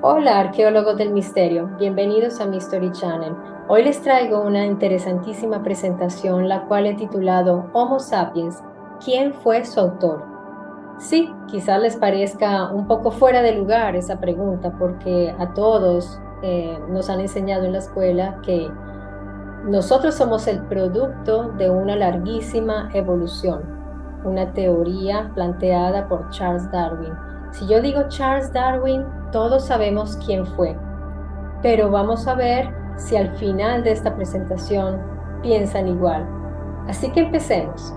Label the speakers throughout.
Speaker 1: Hola, arqueólogos del misterio. Bienvenidos a Mystery Channel. Hoy les traigo una interesantísima presentación, la cual he titulado Homo sapiens. ¿Quién fue su autor? Sí, quizás les parezca un poco fuera de lugar esa pregunta, porque a todos nos han enseñado en la escuela que nosotros somos el producto de una larguísima evolución, una teoría planteada por Charles Darwin. Si yo digo Charles Darwin, todos sabemos quién fue, pero vamos a ver si al final de esta presentación piensan igual. Así que empecemos.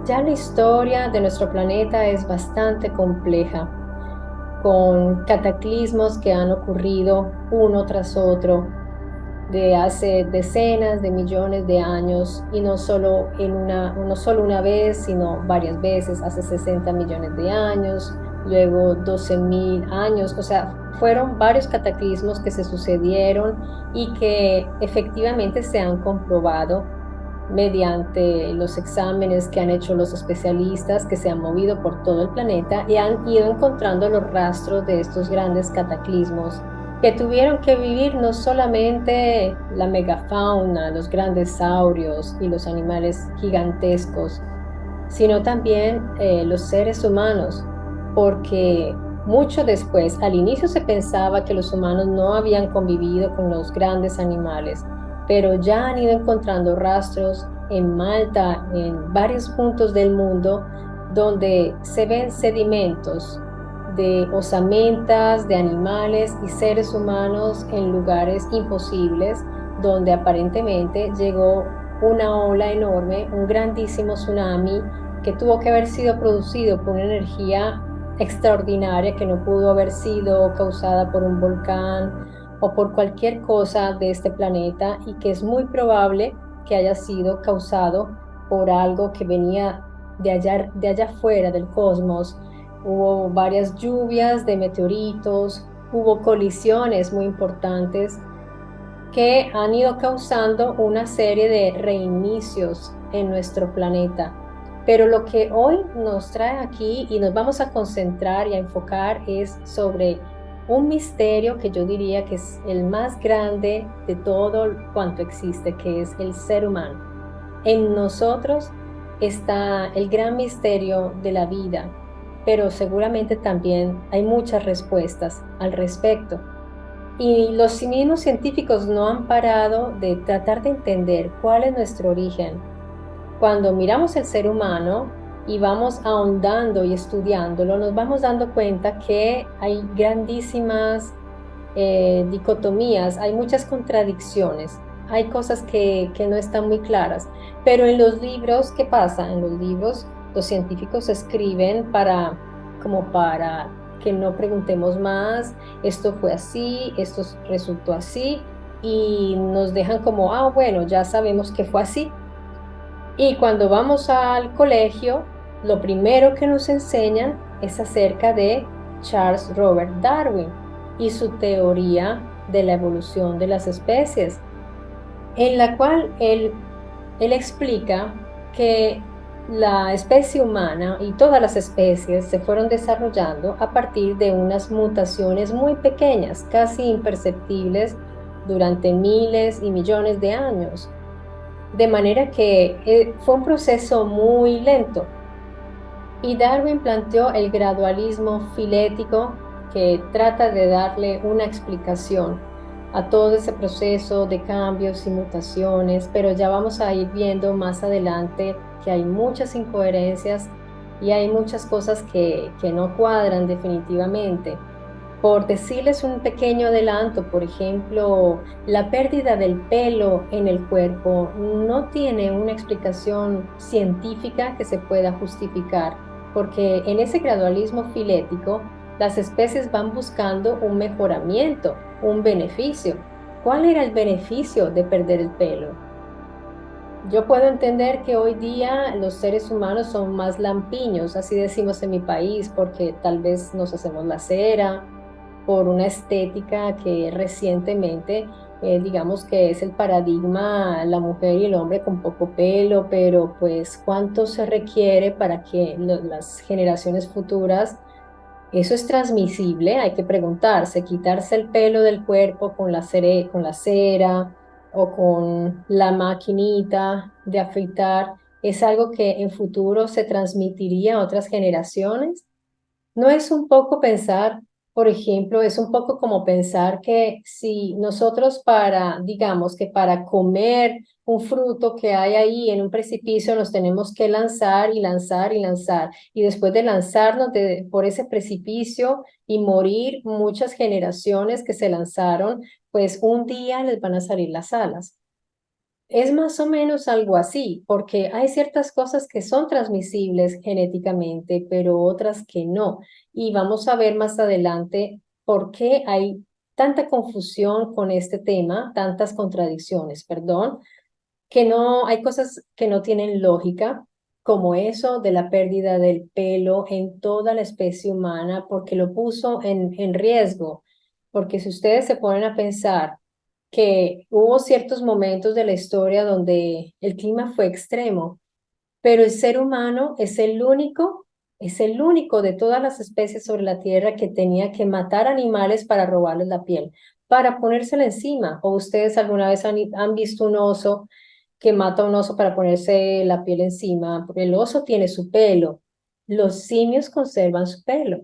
Speaker 1: Ya la historia de nuestro planeta es bastante compleja, con cataclismos que han ocurrido uno tras otro de hace decenas de millones de años y no solo una vez, sino varias veces, hace 60 millones de años, luego 12.000 años, o sea, fueron varios cataclismos que se sucedieron y que efectivamente se han comprobado mediante los exámenes que han hecho los especialistas que se han movido por todo el planeta y han ido encontrando los rastros de estos grandes cataclismos que tuvieron que vivir no solamente la megafauna, los grandes saurios y los animales gigantescos, sino también los seres humanos, porque mucho después, al inicio se pensaba que los humanos no habían convivido con los grandes animales, pero ya han ido encontrando rastros en Malta, en varios puntos del mundo, donde se ven sedimentos de osamentas, de animales y seres humanos en lugares imposibles, donde aparentemente llegó una ola enorme, un grandísimo tsunami que tuvo que haber sido producido por una energía extraordinaria que no pudo haber sido causada por un volcán o por cualquier cosa de este planeta y que es muy probable que haya sido causado por algo que venía de allá afuera del cosmos. Hubo varias lluvias de meteoritos, hubo colisiones muy importantes que han ido causando una serie de reinicios en nuestro planeta. Pero lo que hoy nos trae aquí y nos vamos a concentrar y a enfocar es sobre un misterio que yo diría que es el más grande de todo cuanto existe, que es el ser humano. En nosotros está el gran misterio de la vida, pero seguramente también hay muchas respuestas al respecto. Y los mismos científicos no han parado de tratar de entender cuál es nuestro origen. Cuando miramos el ser humano y vamos ahondando y estudiándolo, nos vamos dando cuenta que hay grandísimas dicotomías, hay muchas contradicciones, hay cosas que no están muy claras. Pero en los libros, ¿qué pasa? En los libros, los científicos escriben como para que no preguntemos más, esto fue así, esto resultó así, y nos dejan como, ah, bueno, ya sabemos que fue así. Y cuando vamos al colegio, lo primero que nos enseñan es acerca de Charles Robert Darwin y su teoría de la evolución de las especies, en la cual él explica que la especie humana y todas las especies se fueron desarrollando a partir de unas mutaciones muy pequeñas, casi imperceptibles durante miles y millones de años. De manera que fue un proceso muy lento. Y Darwin planteó el gradualismo filético que trata de darle una explicación a todo ese proceso de cambios y mutaciones, pero ya vamos a ir viendo más adelante que hay muchas incoherencias y hay muchas cosas que no cuadran definitivamente. Por decirles un pequeño adelanto, por ejemplo, la pérdida del pelo en el cuerpo no tiene una explicación científica que se pueda justificar, porque en ese gradualismo filético, las especies van buscando un mejoramiento, un beneficio. ¿Cuál era el beneficio de perder el pelo? Yo puedo entender que hoy día los seres humanos son más lampiños, así decimos en mi país, porque tal vez nos hacemos la cera por una estética que recientemente, digamos que es el paradigma, la mujer y el hombre con poco pelo, pero pues cuánto se requiere para que las generaciones futuras ¿Eso es transmisible? Hay que preguntarse, quitarse el pelo del cuerpo con con la cera o con la maquinita de afeitar, ¿es algo que en futuro se transmitiría a otras generaciones? No es un poco pensar, por ejemplo, es un poco como pensar que si nosotros digamos que para comer un fruto que hay ahí en un precipicio nos tenemos que lanzar y lanzar y lanzar, y después de lanzarnos por ese precipicio y morir muchas generaciones que se lanzaron, pues un día les van a salir las alas. Es más o menos algo así, porque hay ciertas cosas que son transmisibles genéticamente, pero otras que no. Y vamos a ver más adelante por qué hay tanta confusión con este tema, tantas contradicciones, perdón, que no hay cosas que no tienen lógica, como eso de la pérdida del pelo en toda la especie humana, porque lo puso en riesgo. Porque si ustedes se ponen a pensar que hubo ciertos momentos de la historia donde el clima fue extremo, pero el ser humano es el único de todas las especies sobre la Tierra que tenía que matar animales para robarles la piel, para ponérsela encima. ¿O ustedes alguna vez han visto un oso que mata a un oso para ponerse la piel encima? Porque el oso tiene su pelo. Los simios conservan su pelo.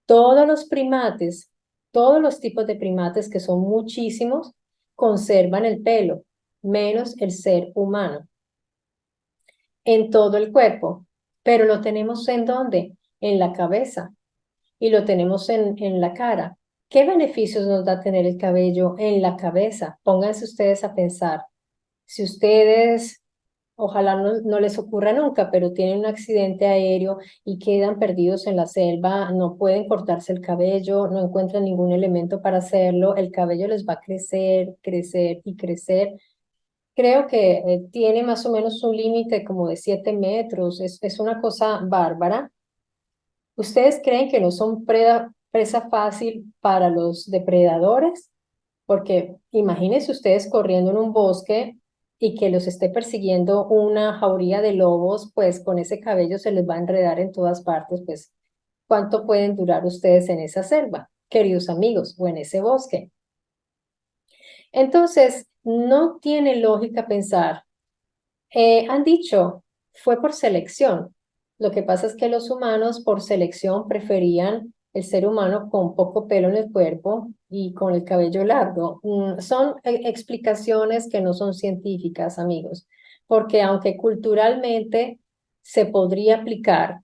Speaker 1: Todos los primates, todos los tipos de primates, que son muchísimos, conservan el pelo, menos el ser humano en todo el cuerpo, pero lo tenemos ¿en dónde? En la cabeza y lo tenemos en la cara. ¿Qué beneficios nos da tener el cabello en la cabeza? Pónganse ustedes a pensar. Si ustedes, ojalá no les ocurra nunca, pero tienen un accidente aéreo y quedan perdidos en la selva, no pueden cortarse el cabello, no encuentran ningún elemento para hacerlo, el cabello les va a crecer, crecer y crecer. Creo que tiene más o menos un límite como de 7 metros. Es una cosa bárbara. ¿Ustedes creen que no son presa fácil para los depredadores? Porque imagínense ustedes corriendo en un bosque y que los esté persiguiendo una jauría de lobos, pues con ese cabello se les va a enredar en todas partes. Pues, ¿cuánto pueden durar ustedes en esa selva, queridos amigos, o en ese bosque? Entonces, no tiene lógica pensar. Han dicho, fue por selección. Lo que pasa es que los humanos por selección preferían el ser humano con poco pelo en el cuerpo y con el cabello largo. Son explicaciones que no son científicas, amigos, porque aunque culturalmente se podría aplicar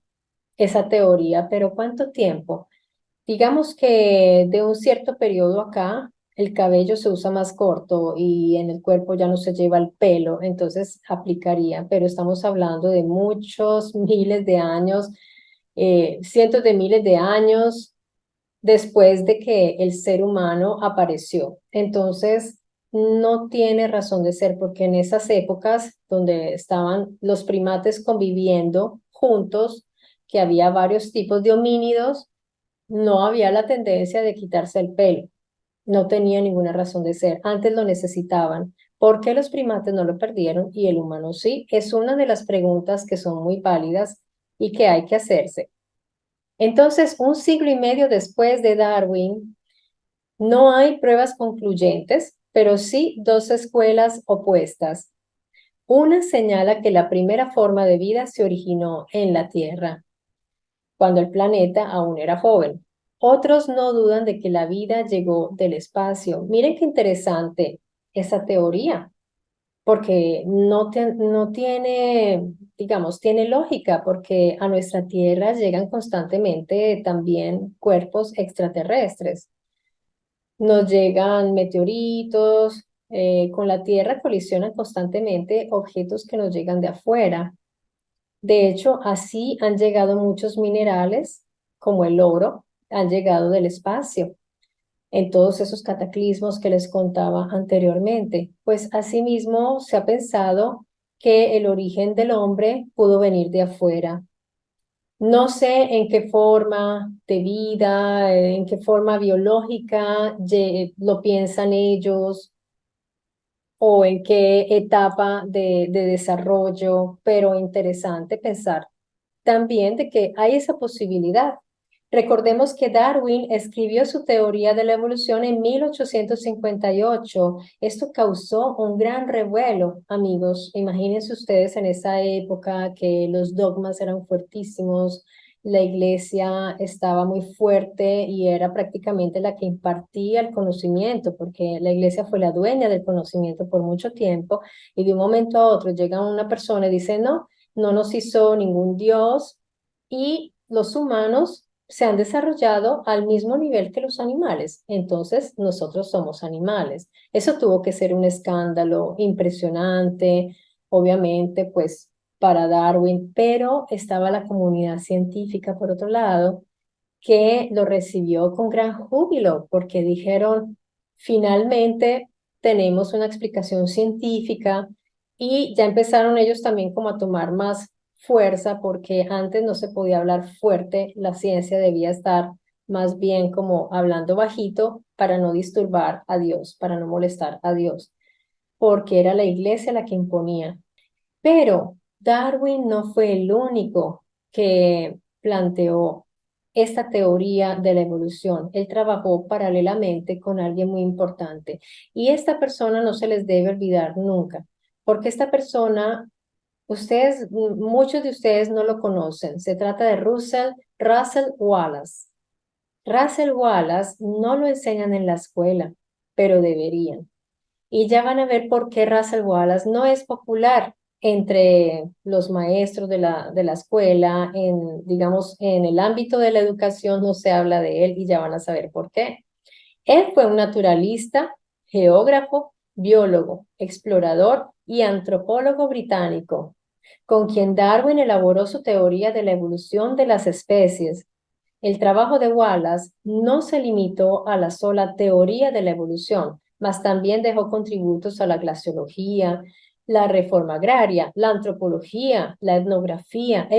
Speaker 1: esa teoría, pero ¿cuánto tiempo? Digamos que de un cierto periodo acá, el cabello se usa más corto y en el cuerpo ya no se lleva el pelo, entonces aplicaría, pero estamos hablando de muchos miles de años, cientos de miles de años después de que el ser humano apareció. Entonces, no tiene razón de ser, porque en esas épocas donde estaban los primates conviviendo juntos, que había varios tipos de homínidos, no había la tendencia de quitarse el pelo. No tenía ninguna razón de ser. Antes lo necesitaban. ¿Por qué los primates no lo perdieron y el humano sí? Es una de las preguntas que son muy válidas y que hay que hacerse. Entonces, un siglo y medio después de Darwin, no hay pruebas concluyentes, pero sí dos escuelas opuestas. Una señala que la primera forma de vida se originó en la Tierra cuando el planeta aún era joven. Otros no dudan de que la vida llegó del espacio. Miren qué interesante esa teoría, porque no tiene, digamos, tiene lógica, porque a nuestra Tierra llegan constantemente también cuerpos extraterrestres. Nos llegan meteoritos, con la Tierra colisionan constantemente objetos que nos llegan de afuera. De hecho, así han llegado muchos minerales, como el oro, han llegado del espacio, en todos esos cataclismos que les contaba anteriormente. Pues asimismo se ha pensado que el origen del hombre pudo venir de afuera. No sé en qué forma de vida, en qué forma biológica lo piensan ellos o en qué etapa de desarrollo, pero interesante pensar también de que hay esa posibilidad. Recordemos que Darwin escribió su teoría de la evolución en 1858. Esto causó un gran revuelo, amigos. Imagínense ustedes en esa época que los dogmas eran fuertísimos, la iglesia estaba muy fuerte y era prácticamente la que impartía el conocimiento, porque la iglesia fue la dueña del conocimiento por mucho tiempo, y de un momento a otro llega una persona y dice, no, no nos hizo ningún Dios, y los humanos se han desarrollado al mismo nivel que los animales. Entonces, nosotros somos animales. Eso tuvo que ser un escándalo impresionante, obviamente, pues para Darwin, pero estaba la comunidad científica, por otro lado, que lo recibió con gran júbilo, porque dijeron, finalmente tenemos una explicación científica, y ya empezaron ellos también como a tomar más fuerza, porque antes no se podía hablar fuerte, la ciencia debía estar más bien como hablando bajito para no disturbar a Dios, para no molestar a Dios, porque era la iglesia la que imponía. Pero Darwin no fue el único que planteó esta teoría de la evolución. Él trabajó paralelamente con alguien muy importante, y esta persona no se les debe olvidar nunca, porque esta persona, ustedes, muchos de ustedes no lo conocen. Se trata de Russell Wallace. Russell Wallace no lo enseñan en la escuela, pero deberían. Y ya van a ver por qué Russell Wallace no es popular entre los maestros de la escuela, digamos, en el ámbito de la educación no se habla de él, y ya van a saber por qué. Él fue un naturalista, geógrafo, biólogo, explorador y antropólogo británico, con quien Darwin elaboró su teoría de la evolución de las especies. El trabajo de Wallace no se limitó a la sola teoría de la evolución, mas también dejó contributos a la glaciología, la reforma agraria, la antropología, la etnografía,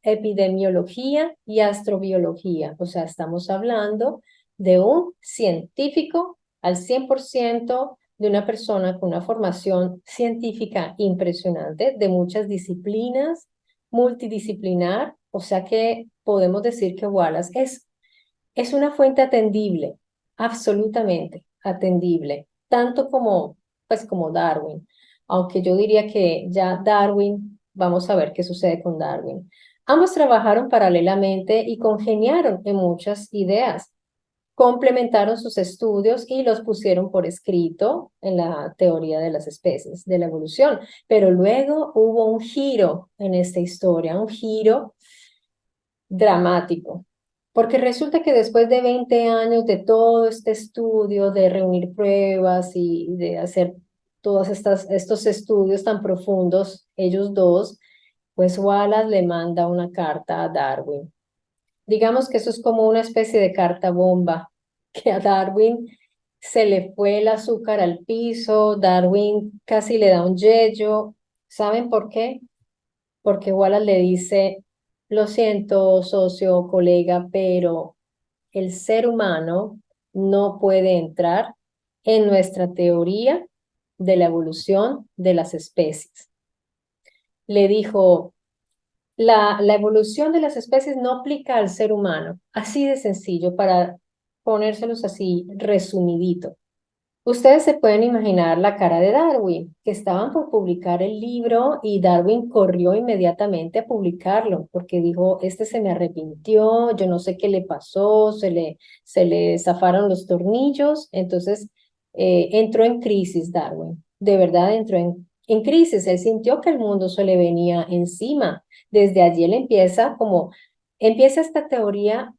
Speaker 1: epidemiología y astrobiología. O sea, estamos hablando de un científico al 100%, de una persona con una formación científica impresionante, de muchas disciplinas, multidisciplinar. O sea que podemos decir que Wallace es una fuente atendible, absolutamente atendible, tanto como, pues, como Darwin. Aunque yo diría que ya Darwin, vamos a ver qué sucede con Darwin. Ambos trabajaron paralelamente y congeniaron en muchas ideas. Complementaron sus estudios y los pusieron por escrito en la teoría de las especies, de la evolución. Pero luego hubo un giro en esta historia, un giro dramático, porque resulta que después de 20 años de todo este estudio, de reunir pruebas y de hacer todos estos estudios tan profundos, ellos dos, pues Wallace le manda una carta a Darwin. Digamos que eso es como una especie de carta bomba, que a Darwin se le fue el azúcar al piso, Darwin casi le da un yello. ¿Saben por qué? Porque Wallace le dice, lo siento, socio, colega, pero el ser humano no puede entrar en nuestra teoría de la evolución de las especies. Le dijo, la evolución de las especies no aplica al ser humano, así de sencillo, para ponérselos así resumidito. Ustedes se pueden imaginar la cara de Darwin, que estaban por publicar el libro y Darwin corrió inmediatamente a publicarlo porque dijo, este se me arrepintió, yo no sé qué le pasó, se le zafaron los tornillos. Entonces entró en crisis Darwin, de verdad entró en crisis. Él sintió que el mundo se le venía encima. Desde allí él empieza esta teoría,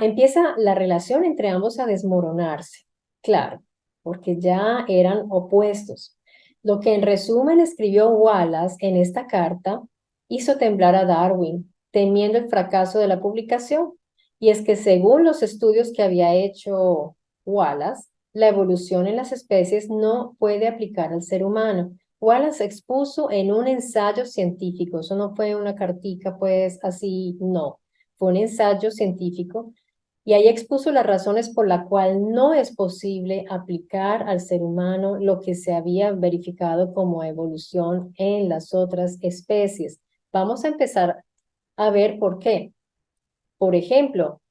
Speaker 1: empieza la relación entre ambos a desmoronarse. Claro, porque ya eran opuestos. Lo que en resumen escribió Wallace en esta carta hizo temblar a Darwin, temiendo el fracaso de la publicación. Y es que según los estudios que había hecho Wallace, la evolución en las especies no puede aplicar al ser humano. Wallace expuso en un ensayo científico, eso no fue una cartica pues así, no, fue un ensayo científico, y ahí expuso las razones por las cuales no es posible aplicar al ser humano lo que se había verificado como evolución en las otras especies. Vamos a empezar a ver por qué. Por ejemplo,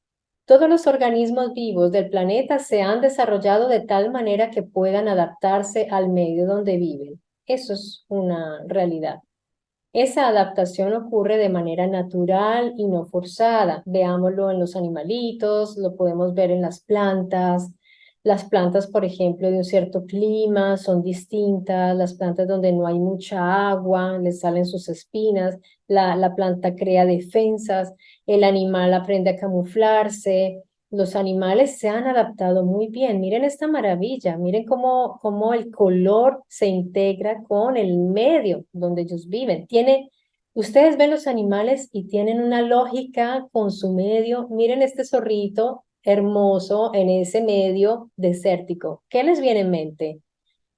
Speaker 1: todos los organismos vivos del planeta se han desarrollado de tal manera que puedan adaptarse al medio donde viven. Eso es una realidad. Esa adaptación ocurre de manera natural y no forzada. Veámoslo en los animalitos, lo podemos ver en las plantas. Las plantas, por ejemplo, de un cierto clima son distintas. Las plantas donde no hay mucha agua, les salen sus espinas. La planta crea defensas. El animal aprende a camuflarse. Los animales se han adaptado muy bien. Miren esta maravilla. Miren cómo el color se integra con el medio donde ellos viven. Ustedes ven los animales y tienen una lógica con su medio. Miren este zorrito hermoso en ese medio desértico. ¿Qué les viene en mente?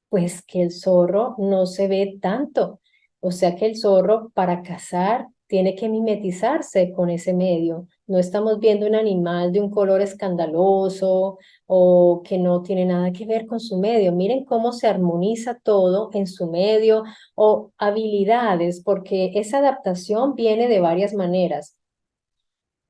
Speaker 1: Pues que el zorro no se ve tanto. O sea que el zorro para cazar tiene que mimetizarse con ese medio. No estamos viendo un animal de un color escandaloso o que no tiene nada que ver con su medio. Miren cómo se armoniza todo en su medio o habilidades, porque esa adaptación viene de varias maneras.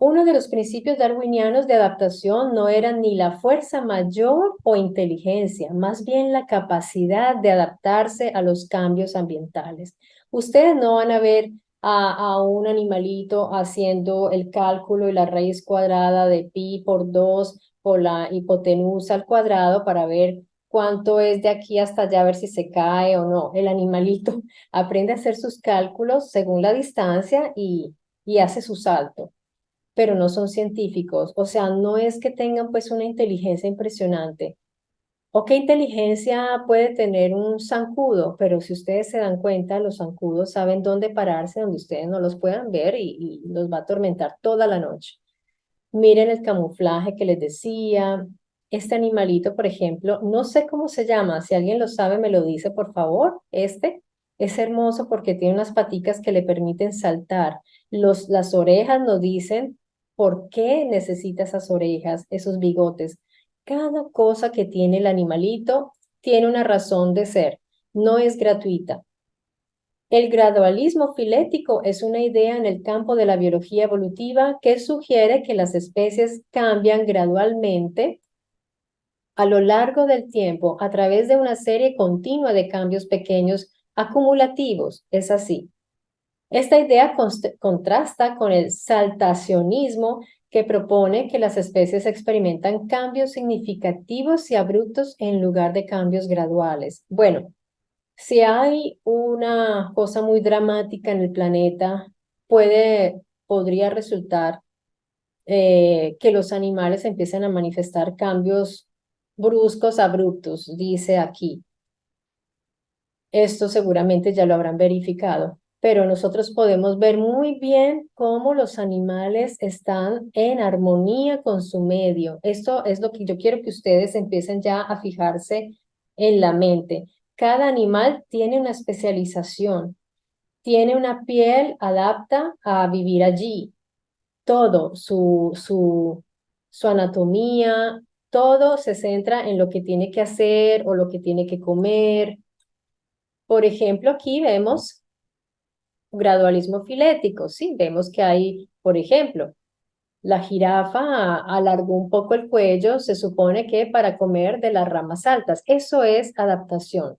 Speaker 1: Uno de los principios darwinianos de adaptación no era ni la fuerza mayor o inteligencia, más bien la capacidad de adaptarse a los cambios ambientales. Ustedes no van a ver a un animalito haciendo el cálculo y la raíz cuadrada de pi por 2 por la hipotenusa al cuadrado para ver cuánto es de aquí hasta allá, a ver si se cae o no. El animalito aprende a hacer sus cálculos según la distancia y hace su salto, pero no son científicos. O sea, no es que tengan pues una inteligencia impresionante. ¿O qué inteligencia puede tener un zancudo? Pero si ustedes se dan cuenta, los zancudos saben dónde pararse donde ustedes no los puedan ver y los va a atormentar toda la noche. Miren el camuflaje que les decía. Este animalito, por ejemplo, no sé cómo se llama. Si alguien lo sabe, me lo dice, por favor. Este es hermoso porque tiene unas paticas que le permiten saltar. Las orejas nos dicen por qué necesita esas orejas, esos bigotes. Cada cosa que tiene el animalito tiene una razón de ser. No es gratuita. El gradualismo filético es una idea en el campo de la biología evolutiva que sugiere que las especies cambian gradualmente a lo largo del tiempo a través de una serie continua de cambios pequeños acumulativos. Es así. Esta idea contrasta con el saltacionismo que propone que las especies experimentan cambios significativos y abruptos en lugar de cambios graduales. Bueno, si hay una cosa muy dramática en el planeta, podría resultar que los animales empiecen a manifestar cambios bruscos, abruptos, dice aquí. Esto seguramente ya lo habrán verificado, pero nosotros podemos ver muy bien cómo los animales están en armonía con su medio. Esto es lo que yo quiero que ustedes empiecen ya a fijarse en la mente. Cada animal tiene una especialización, tiene una piel adapta a vivir allí. Todo, su anatomía, todo se centra en lo que tiene que hacer o lo que tiene que comer. Por ejemplo, aquí vemos gradualismo filético, ¿sí? Vemos que hay, por ejemplo, la jirafa alargó un poco el cuello, se supone que para comer de las ramas altas. Eso es adaptación.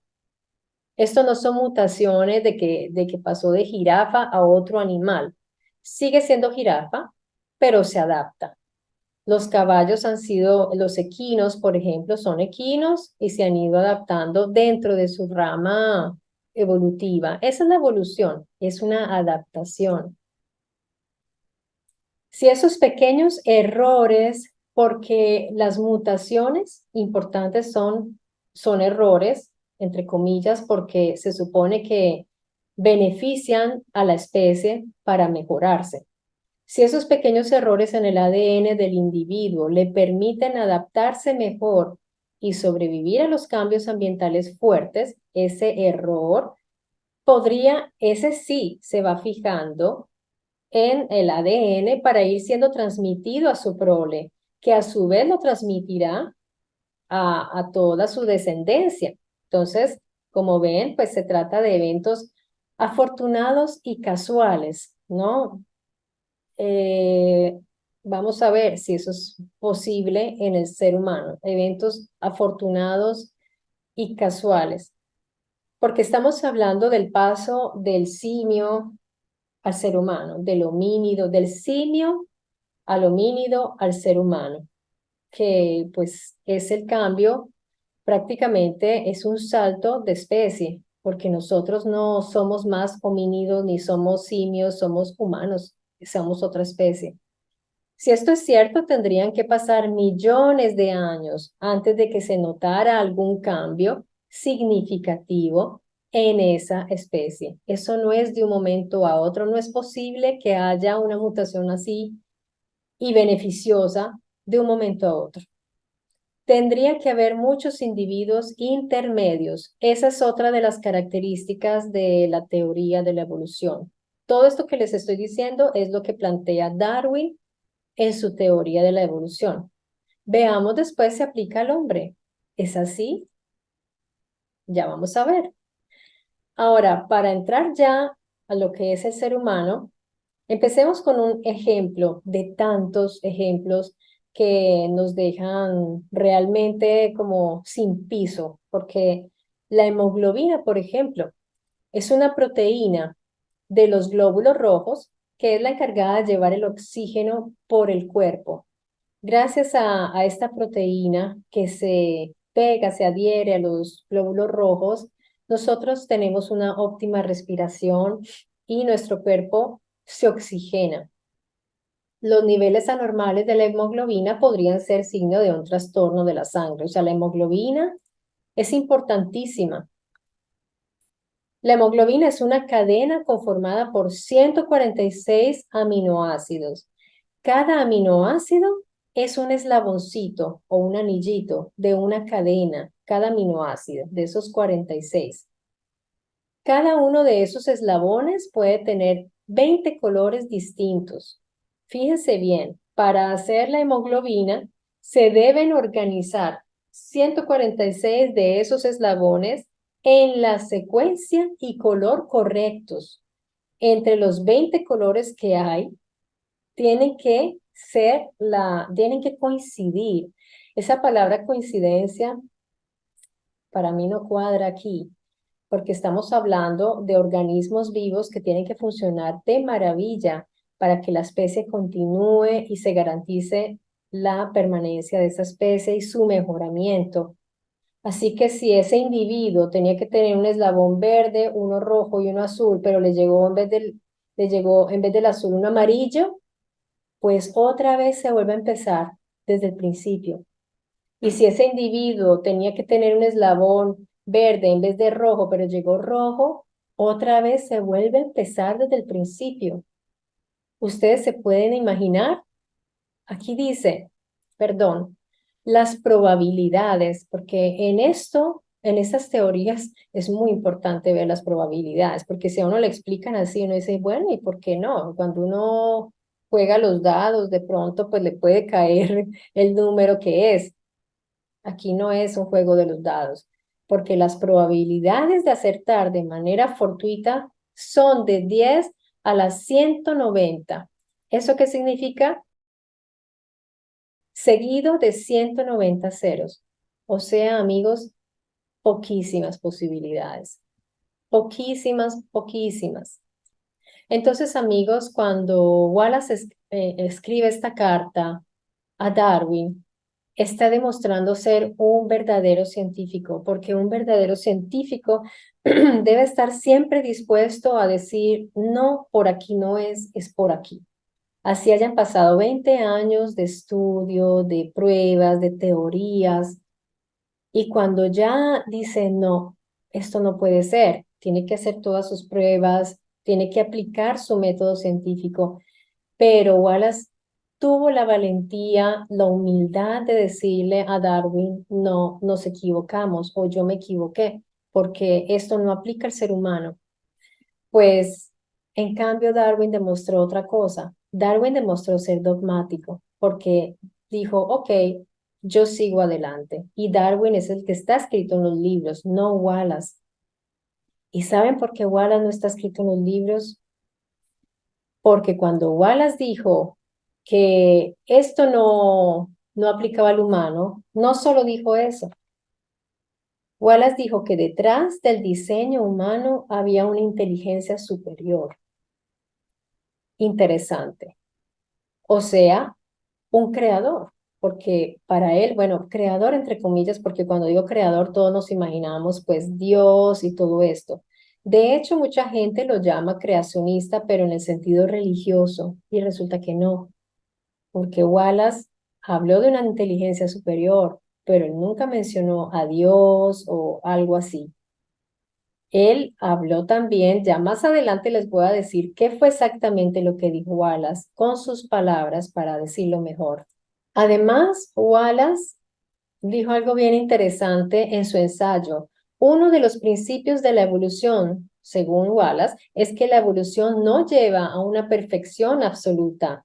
Speaker 1: Esto no son mutaciones de que pasó de jirafa a otro animal. Sigue siendo jirafa, pero se adapta. Los caballos han sido, los equinos, por ejemplo, son equinos y se han ido adaptando dentro de su rama evolutiva. Esa es la evolución, es una adaptación. Si esos pequeños errores, porque las mutaciones importantes son errores, entre comillas, porque se supone que benefician a la especie para mejorarse. Si esos pequeños errores en el ADN del individuo le permiten adaptarse mejor y sobrevivir a los cambios ambientales fuertes, ese error ese sí se va fijando en el ADN para ir siendo transmitido a su prole, que a su vez lo transmitirá a toda su descendencia. Entonces, como ven, pues se trata de eventos afortunados y casuales, ¿no? Eh, Vamos a ver si eso es posible en el ser humano, eventos afortunados y casuales, porque estamos hablando del paso del simio al ser humano, del homínido, del simio al homínido al ser humano, que pues es el cambio, prácticamente es un salto de especie, porque nosotros no somos más homínidos ni somos simios, somos humanos, somos otra especie. Si esto es cierto, tendrían que pasar millones de años antes de que se notara algún cambio significativo en esa especie. Eso no es de un momento a otro, no es posible que haya una mutación así y beneficiosa de un momento a otro. Tendría que haber muchos individuos intermedios. Esa es otra de las características de la teoría de la evolución. Todo esto que les estoy diciendo es lo que plantea Darwin en su teoría de la evolución. Veamos después si aplica al hombre. ¿Es así? Ya vamos a ver. Ahora, para entrar ya a lo que es el ser humano, empecemos con un ejemplo de tantos ejemplos que nos dejan realmente como sin piso, porque la hemoglobina, por ejemplo, es una proteína de los glóbulos rojos que es la encargada de llevar el oxígeno por el cuerpo. Gracias a esta proteína que se pega, se adhiere a los glóbulos rojos, nosotros tenemos una óptima respiración y nuestro cuerpo se oxigena. Los niveles anormales de la hemoglobina podrían ser signo de un trastorno de la sangre. O sea, la hemoglobina es importantísima. La hemoglobina es una cadena conformada por 146 aminoácidos. Cada aminoácido es un eslaboncito o un anillito de una cadena, cada aminoácido de esos 46. Cada uno de esos eslabones puede tener 20 colores distintos. Fíjense bien, para hacer la hemoglobina se deben organizar 146 de esos eslabones en la secuencia y color correctos. Entre los 20 colores que hay, tienen que coincidir. Esa palabra coincidencia para mí no cuadra aquí, porque estamos hablando de organismos vivos que tienen que funcionar de maravilla para que la especie continúe y se garantice la permanencia de esa especie y su mejoramiento. Así que si ese individuo tenía que tener un eslabón verde, uno rojo y uno azul, pero le llegó en vez del azul un amarillo, pues otra vez se vuelve a empezar desde el principio. Y si ese individuo tenía que tener un eslabón verde en vez de rojo, pero llegó rojo, otra vez se vuelve a empezar desde el principio. Ustedes se pueden imaginar, aquí dice, perdón, las probabilidades, porque en esto, en estas teorías, es muy importante ver las probabilidades, porque si a uno le explican así, uno dice, bueno, ¿y por qué no? Cuando uno juega los dados, de pronto, pues le puede caer el número que es. Aquí no es un juego de los dados, porque las probabilidades de acertar de manera fortuita son de 10 a la 190. ¿Eso qué significa? Seguido de 190 ceros. O sea, amigos, poquísimas posibilidades. Poquísimas, poquísimas. Entonces, amigos, cuando Wallace escribe esta carta a Darwin, está demostrando ser un verdadero científico, porque un verdadero científico debe estar siempre dispuesto a decir, no, por aquí no es por aquí. Así hayan pasado 20 años de estudio, de pruebas, de teorías, y cuando ya dice, no, esto no puede ser, tiene que hacer todas sus pruebas, tiene que aplicar su método científico, pero Wallace tuvo la valentía, la humildad de decirle a Darwin, no, nos equivocamos o yo me equivoqué, porque esto no aplica al ser humano. Pues, en cambio, Darwin demostró otra cosa. Darwin demostró ser dogmático, porque dijo, ok, yo sigo adelante. Y Darwin es el que está escrito en los libros, no Wallace. ¿Y saben por qué Wallace no está escrito en los libros? Porque cuando Wallace dijo que esto no aplicaba al humano, no solo dijo eso. Wallace dijo que detrás del diseño humano había una inteligencia superior. Interesante. O sea, un creador, porque para él, bueno, creador entre comillas, porque cuando digo creador todos nos imaginamos pues Dios y todo esto. De hecho, mucha gente lo llama creacionista, pero en el sentido religioso, y resulta que no, porque Wallace habló de una inteligencia superior, pero él nunca mencionó a Dios o algo así. Él habló también, ya más adelante les voy a decir qué fue exactamente lo que dijo Wallace con sus palabras para decirlo mejor. Además, Wallace dijo algo bien interesante en su ensayo. Uno de los principios de la evolución, según Wallace, es que la evolución no lleva a una perfección absoluta.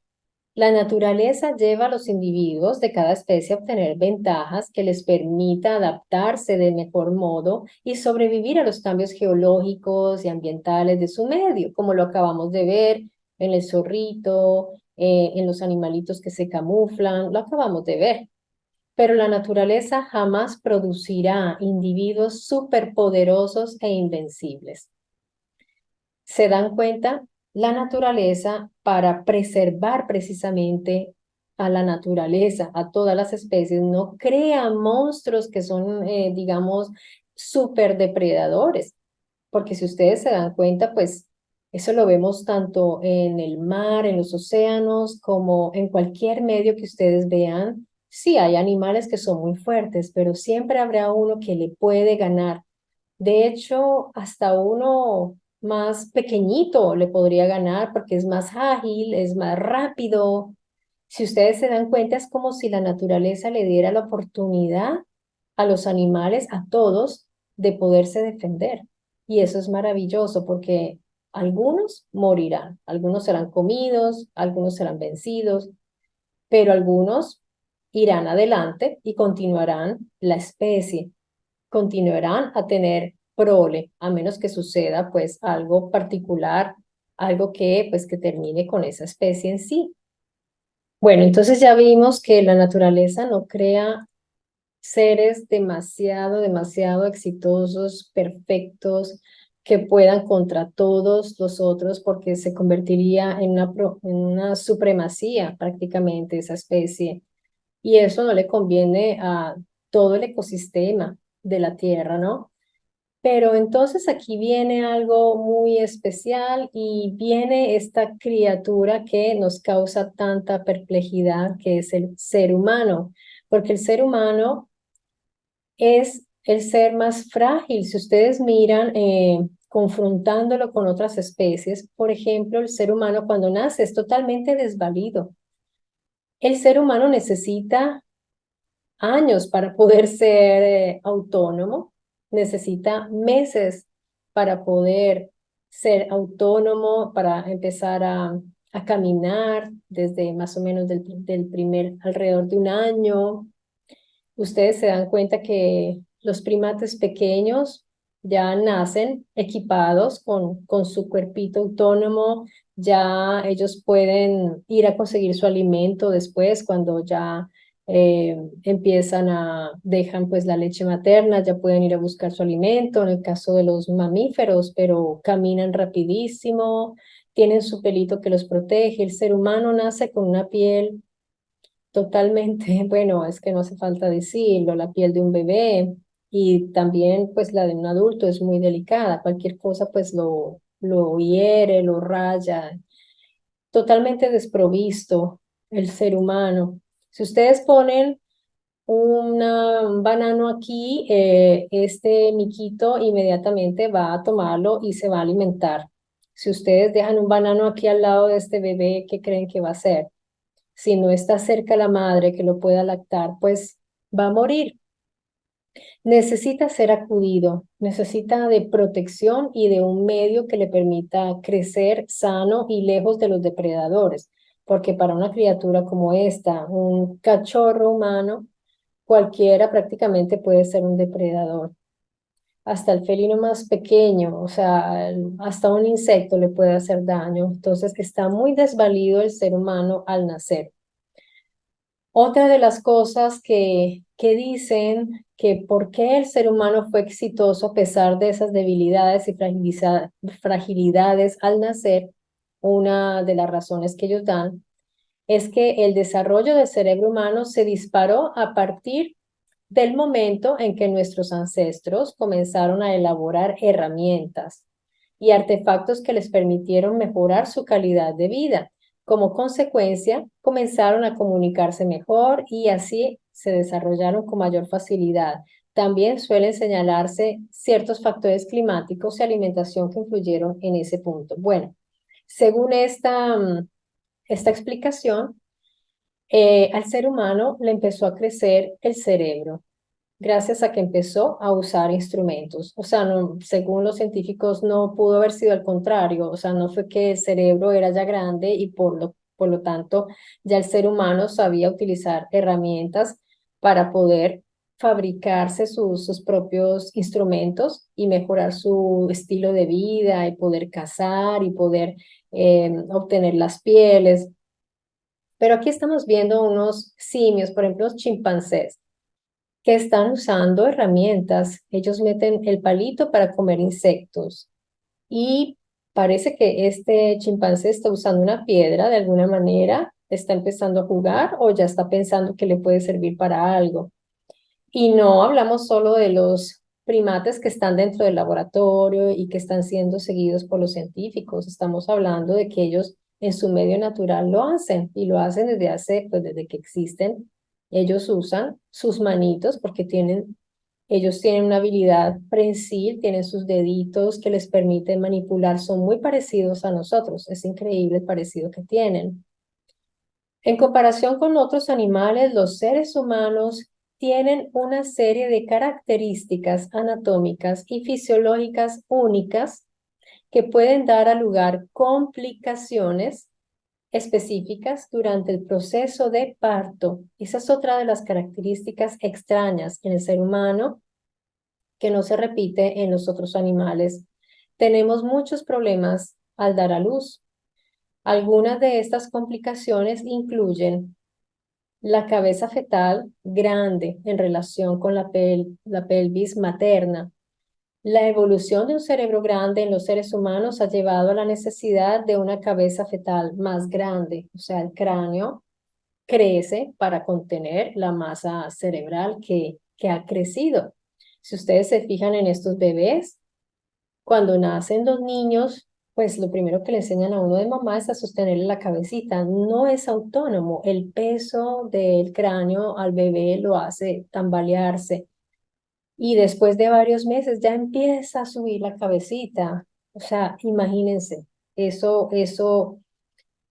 Speaker 1: La naturaleza lleva a los individuos de cada especie a obtener ventajas que les permita adaptarse de mejor modo y sobrevivir a los cambios geológicos y ambientales de su medio, como lo acabamos de ver en el zorrito, en los animalitos que se camuflan, lo acabamos de ver. Pero la naturaleza jamás producirá individuos superpoderosos e invencibles. ¿Se dan cuenta? La naturaleza, para preservar precisamente a la naturaleza, a todas las especies, no crea monstruos que son, digamos, superdepredadores. Porque si ustedes se dan cuenta, pues eso lo vemos tanto en el mar, en los océanos, como en cualquier medio que ustedes vean. Sí, hay animales que son muy fuertes, pero siempre habrá uno que le puede ganar. De hecho, hasta uno más pequeñito le podría ganar porque es más ágil, es más rápido. Si ustedes se dan cuenta, es como si la naturaleza le diera la oportunidad a los animales, a todos, de poderse defender. Y eso es maravilloso porque algunos morirán, algunos serán comidos, algunos serán vencidos, pero algunos irán adelante y continuarán la especie, continuarán a tener prole, a menos que suceda pues algo particular, algo que pues que termine con esa especie en sí. Bueno, entonces ya vimos que la naturaleza no crea seres demasiado exitosos, perfectos, que puedan contra todos los otros, porque se convertiría en una supremacía prácticamente esa especie. Y eso no le conviene a todo el ecosistema de la Tierra, ¿no? Pero entonces aquí viene algo muy especial y viene esta criatura que nos causa tanta perplejidad, que es el ser humano, porque el ser humano es el ser más frágil. Si ustedes miran, confrontándolo con otras especies, por ejemplo, el ser humano cuando nace es totalmente desvalido. El ser humano necesita años para poder ser autónomo, necesita meses para poder ser autónomo, para empezar a caminar desde más o menos del primer, alrededor de un año. Ustedes se dan cuenta que los primates pequeños ya nacen equipados con su cuerpito autónomo, ya ellos pueden ir a conseguir su alimento después cuando ya dejan pues la leche materna, ya pueden ir a buscar su alimento, en el caso de los mamíferos, pero caminan rapidísimo, tienen su pelito que los protege. El ser humano nace con una piel totalmente, bueno, es que no hace falta decirlo, la piel de un bebé y también pues la de un adulto es muy delicada, cualquier cosa pues lo hiere, lo raya, totalmente desprovisto el ser humano. Si ustedes ponen un banano aquí, este miquito inmediatamente va a tomarlo y se va a alimentar. Si ustedes dejan un banano aquí al lado de este bebé, ¿qué creen que va a hacer? Si no está cerca la madre que lo pueda lactar, pues va a morir. Necesita ser acudido, necesita de protección y de un medio que le permita crecer sano y lejos de los depredadores, porque para una criatura como esta, un cachorro humano, cualquiera prácticamente puede ser un depredador. hasta el felino más pequeño, o sea, hasta un insecto le puede hacer daño. Entonces está muy desvalido el ser humano al nacer. Otra de las cosas que dicen que por qué el ser humano fue exitoso a pesar de esas debilidades y fragilidades al nacer, una de las razones que ellos dan es que el desarrollo del cerebro humano se disparó a partir del momento en que nuestros ancestros comenzaron a elaborar herramientas y artefactos que les permitieron mejorar su calidad de vida. Como consecuencia, comenzaron a comunicarse mejor y así se desarrollaron con mayor facilidad. También suelen señalarse ciertos factores climáticos y alimentación que influyeron en ese punto. Bueno, según esta explicación, al ser humano le empezó a crecer el cerebro gracias a que empezó a usar instrumentos. O sea, no, según los científicos no pudo haber sido al contrario, o sea, no fue que el cerebro era ya grande y por lo tanto ya el ser humano sabía utilizar herramientas para poder fabricarse sus propios instrumentos y mejorar su estilo de vida y poder cazar y poder obtener las pieles. Pero aquí estamos viendo unos simios, por ejemplo, los chimpancés que están usando herramientas. Ellos meten el palito para comer insectos y parece que este chimpancé está usando una piedra de alguna manera, está empezando a jugar o ya está pensando que le puede servir para algo. Y no hablamos solo de los primates que están dentro del laboratorio y que están siendo seguidos por los científicos. Estamos hablando de que ellos en su medio natural lo hacen y lo hacen desde hace, pues desde que existen. Ellos usan sus manitos porque ellos tienen una habilidad prensil, tienen sus deditos que les permiten manipular, son muy parecidos a nosotros. Es increíble el parecido que tienen. En comparación con otros animales, los seres humanos tienen una serie de características anatómicas y fisiológicas únicas que pueden dar a lugar complicaciones específicas durante el proceso de parto. Esa es otra de las características extrañas en el ser humano que no se repite en los otros animales. Tenemos muchos problemas al dar a luz. Algunas de estas complicaciones incluyen la cabeza fetal grande en relación con la pelvis materna. La evolución de un cerebro grande en los seres humanos ha llevado a la necesidad de una cabeza fetal más grande, o sea, el cráneo crece para contener la masa cerebral que ha crecido. Si ustedes se fijan en estos bebés, cuando nacen los niños, pues lo primero que le enseñan a uno de mamá es a sostenerle la cabecita. No es autónomo. El peso del cráneo al bebé lo hace tambalearse. Y después de varios meses ya empieza a subir la cabecita. O sea, imagínense, eso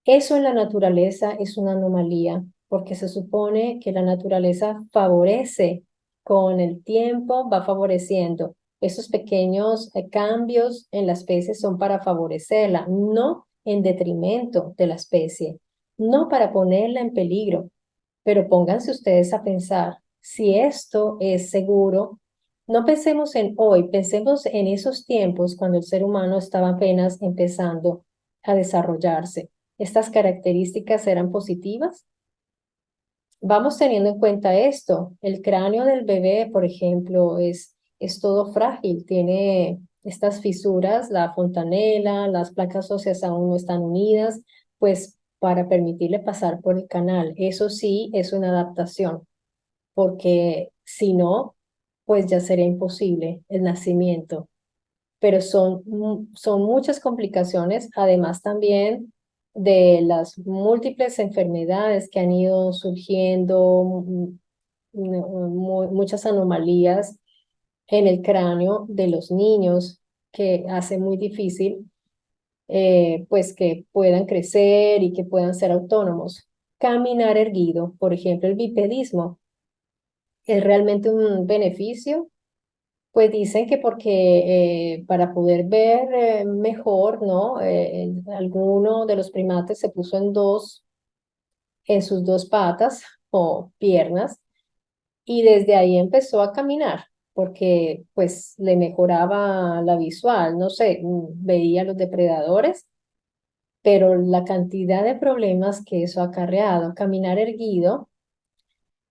Speaker 1: en la naturaleza es una anomalía, porque se supone que la naturaleza favorece con el tiempo, va favoreciendo. Esos pequeños cambios en la especie son para favorecerla, no en detrimento de la especie, no para ponerla en peligro. Pero pónganse ustedes a pensar, si esto es seguro, no pensemos en hoy, pensemos en esos tiempos cuando el ser humano estaba apenas empezando a desarrollarse. ¿Estas características eran positivas? Vamos teniendo en cuenta esto. El cráneo del bebé, por ejemplo, es todo frágil, tiene estas fisuras, la fontanela, las placas óseas aún no están unidas, pues para permitirle pasar por el canal. Eso sí es una adaptación, porque si no, pues ya sería imposible el nacimiento. Pero son muchas complicacionas, además también de las múltiples enfermedades que han ido surgiendo, muchas anomalías en el cráneo de los niños que hace muy difícil pues que puedan crecer y que puedan ser autónomos. Caminar erguido, por ejemplo, el bipedismo, ¿es realmente un beneficio? Pues dicen que porque para poder ver mejor, ¿no? Alguno de los primates se puso en sus dos patas o piernas y desde ahí empezó a caminar. porque pues le mejoraba la visual, no sé, veía los depredadores, pero la cantidad de problemas que eso ha acarreado, caminar erguido,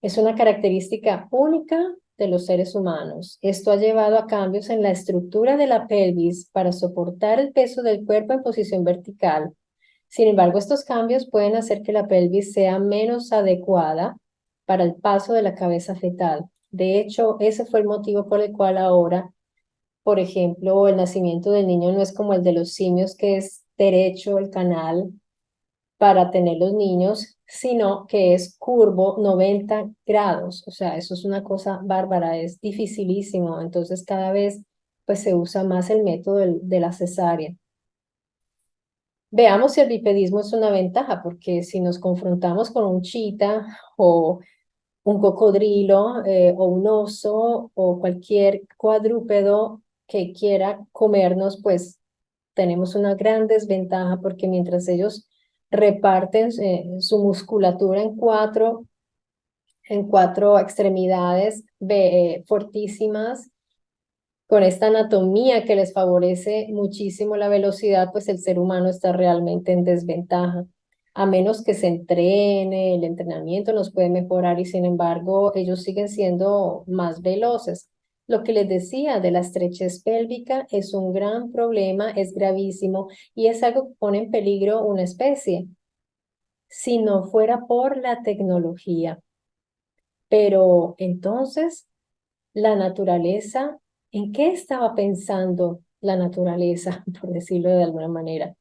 Speaker 1: es una característica única de los seres humanos. Esto ha llevado a cambios en la estructura de la pelvis para soportar el peso del cuerpo en posición vertical. Sin embargo, estos cambios pueden hacer que la pelvis sea menos adecuada para el paso de la cabeza fetal. De hecho, ese fue el motivo por el cual ahora, por ejemplo, el nacimiento del niño no es como el de los simios, que es derecho el canal para tener los niños, sino que es curvo 90 grados. O sea, eso es una cosa bárbara, es dificilísimo. Entonces, cada vez pues se usa más el método de la cesárea. Veamos si el bipedismo es una ventaja, porque si nos confrontamos con un chita o un cocodrilo o un oso o cualquier cuadrúpedo que quiera comernos, pues tenemos una gran desventaja porque mientras ellos reparten su musculatura en cuatro extremidades fortísimas, con esta anatomía que les favorece muchísimo la velocidad, pues el ser humano está realmente en desventaja. A menos que se entrene, el entrenamiento nos puede mejorar y sin embargo ellos siguen siendo más veloces. Lo que les decía de la estrechez pélvica es un gran problema, es gravísimo y es algo que pone en peligro una especie, si no fuera por la tecnología. Pero entonces la naturaleza, ¿en qué estaba pensando la naturaleza, por decirlo de alguna manera,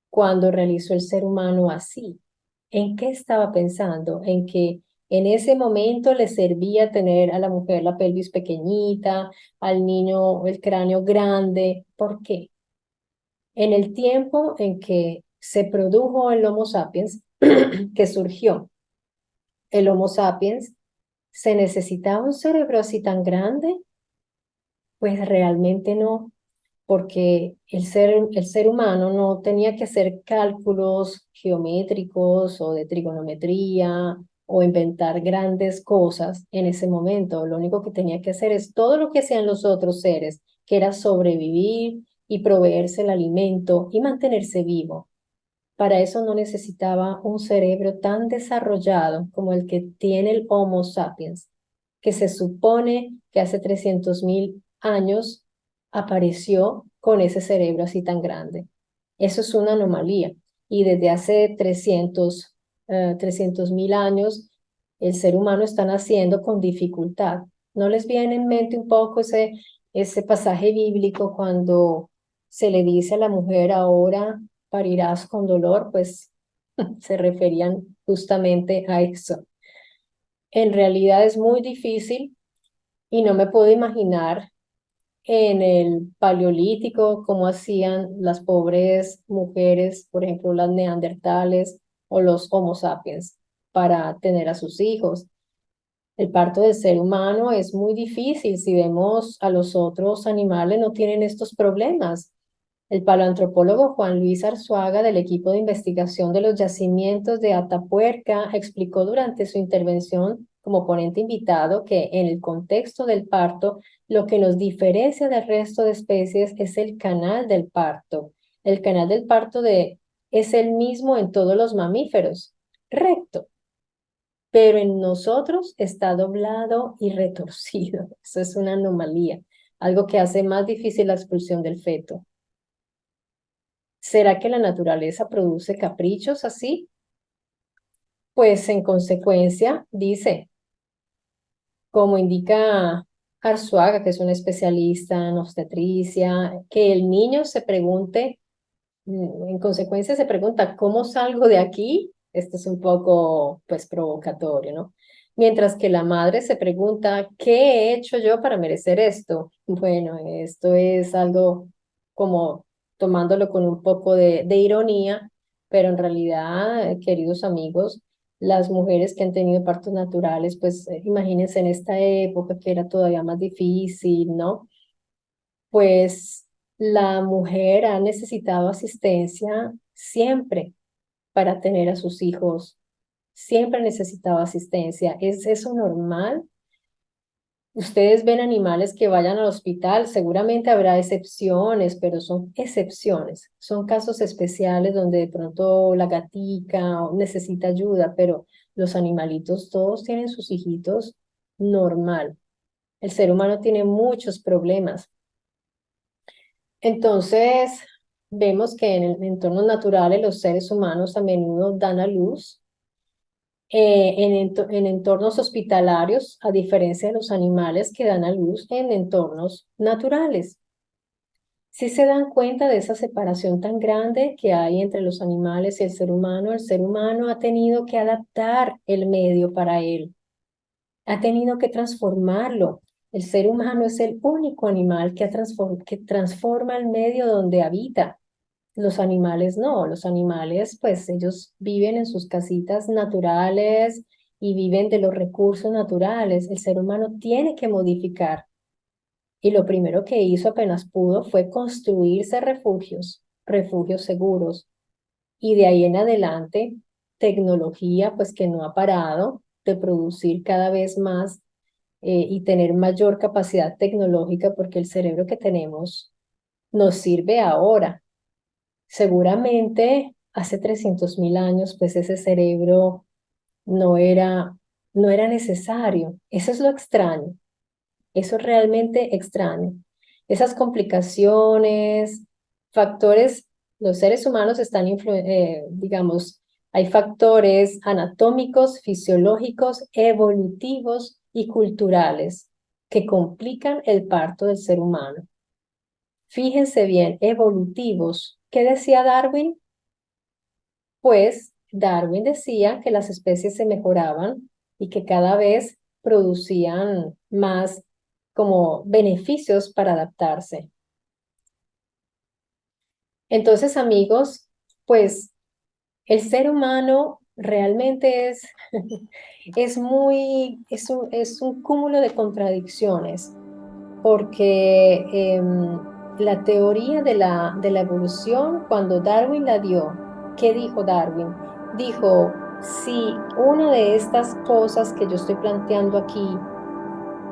Speaker 1: cuando realizó el ser humano así? ¿En qué estaba pensando? En que en ese momento le servía tener a la mujer la pelvis pequeñita, al niño el cráneo grande. ¿Por qué? En el tiempo en que se produjo el Homo sapiens, que surgió el Homo sapiens, ¿se necesitaba un cerebro así tan grande? Pues realmente no, porque el ser humano no tenía que hacer cálculos geométricos o de trigonometría o inventar grandes cosas en ese momento. Lo único que tenía que hacer es todo lo que hacían los otros seres, que era sobrevivir y proveerse el alimento y mantenerse vivo. Para eso no necesitaba un cerebro tan desarrollado como el que tiene el Homo sapiens, que se supone que hace 300.000 años apareció con ese cerebro así tan grande. Eso es una anomalía. Y desde hace 300.000 años, el ser humano está naciendo con dificultad. ¿No les viene en mente un poco ese pasaje bíblico cuando se le dice a la mujer ahora parirás con dolor? Pues se referían justamente a eso. En realidad es muy difícil y no me puedo imaginar en el paleolítico cómo hacían las pobres mujeres, por ejemplo, las neandertales o los Homo sapiens, para tener a sus hijos. El parto del ser humano es muy difícil. Si vemos a los otros animales, no tienen estos problemas. El paleoantropólogo Juan Luis Arzuaga del equipo de investigación de los yacimientos de Atapuerca explicó durante su intervención como ponente invitado que en el contexto del parto, lo que nos diferencia del resto de especies es el canal del parto. El canal del parto es el mismo en todos los mamíferos, recto, pero en nosotros está doblado y retorcido. Eso es una anomalía, algo que hace más difícil la expulsión del feto. ¿Será que la naturaleza produce caprichos así? Pues en consecuencia, dice, como indica Arzuaga, que es un especialista en obstetricia, que el niño se pregunte, en consecuencia se pregunta, ¿cómo salgo de aquí? Esto es un poco, pues, provocatorio, ¿no? Mientras que la madre se pregunta, ¿qué he hecho yo para merecer esto? Bueno, esto es algo como tomándolo con un poco de ironía, pero en realidad, queridos amigos, las mujeres que han tenido partos naturales, pues imagínense en esta época que era todavía más difícil, ¿no? Pues la mujer ha necesitado asistencia siempre para tener a sus hijos, siempre ha necesitado asistencia. ¿Es eso normal? Ustedes ven animales que vayan al hospital, seguramente habrá excepciones, pero son excepciones. Son casos especiales donde de pronto la gatica necesita ayuda, pero los animalitos todos tienen sus hijitos normal. El ser humano tiene muchos problemas. Entonces, vemos que en entornos naturales los seres humanos a menudo dan a luz en entornos hospitalarios, a diferencia de los animales que dan a luz en entornos naturales. Si se dan cuenta de esa separación tan grande que hay entre los animales y el ser humano ha tenido que adaptar el medio para él, ha tenido que transformarlo. El ser humano es el único animal que transforma el medio donde habita. Los animales no, los animales pues ellos viven en sus casitas naturales y viven de los recursos naturales. El ser humano tiene que modificar y lo primero que hizo apenas pudo fue construirse refugios, refugios seguros y de ahí en adelante tecnología pues que no ha parado de producir cada vez más y tener mayor capacidad tecnológica porque el cerebro que tenemos nos sirve ahora. Seguramente hace 300.000 años, pues ese cerebro no era, no era necesario. Eso es lo extraño. Eso es realmente extraño. Esas complicaciones, factores, los seres humanos están, digamos, hay factores anatómicos, fisiológicos, evolutivos y culturales que complican el parto del ser humano. Fíjense bien, evolutivos. ¿Qué decía Darwin? Pues Darwin decía que las especies se mejoraban y que cada vez producían más como beneficios para adaptarse. Entonces, amigos, pues el ser humano realmente es un cúmulo de contradicciones, porque la teoría de la evolución, cuando Darwin la dio, ¿qué dijo Darwin? Dijo, si una de estas cosas que yo estoy planteando aquí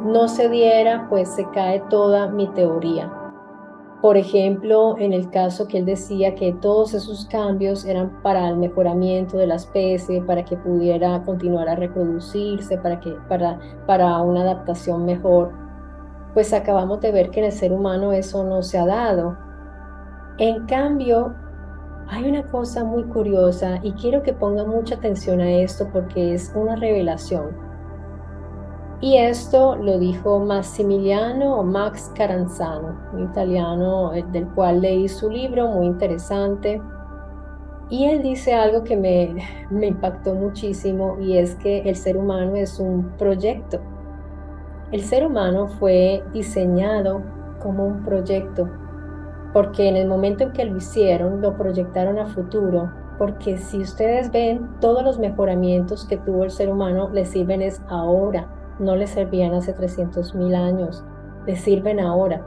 Speaker 1: no se diera, pues se cae toda mi teoría. Por ejemplo, en el caso que él decía que todos esos cambios eran para el mejoramiento de la especie, para que pudiera continuar a reproducirse, para una adaptación mejor, pues acabamos de ver que en el ser humano eso no se ha dado. En cambio, hay una cosa muy curiosa y quiero que pongan mucha atención a esto porque es una revelación. Y esto lo dijo Massimiliano o Max Caranzano, un italiano del cual leí su libro, muy interesante. Y él dice algo que me impactó muchísimo y es que el ser humano es un proyecto. El ser humano fue diseñado como un proyecto, porque en el momento en que lo hicieron, lo proyectaron a futuro, porque si ustedes ven, todos los mejoramientos que tuvo el ser humano le sirven es ahora, no le servían hace 300.000 años, le sirven ahora.